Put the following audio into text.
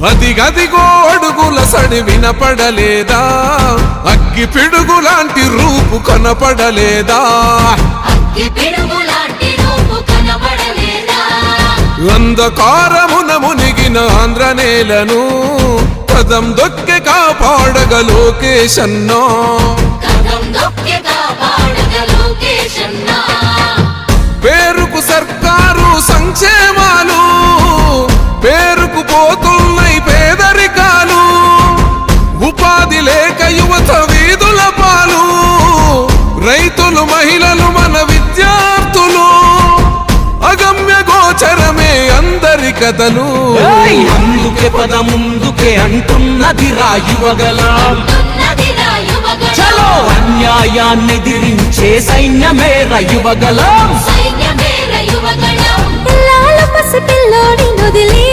అదిగదిగో అడుగుల సడి వినపడలేదా, అగ్గి పిడుగులాంటి రూపు కనపడలేదా, అంధకారమున మునిగిన ఆంధ్ర నేలను కదం దొక్కె కాపాడగ లోకేశన్నా. పేరుకు సర్కారు సంక్షేమాలు, పేరుకు పోతున్నాయి పేదరికాలు, ఉపాధి లేక యువత వీధుల పాలు, రైతులు మహిళలు మన విద్యార్థులు, అగమ్య గోచరమే అందరి కథలు. అందుకే పద ముందుకే అంటున్నది రాయువగలం, చలో అన్యాయాన్ని ఎదిరించే సైన్యమే యువగలం. పసి పిల్లోడి నొదిలి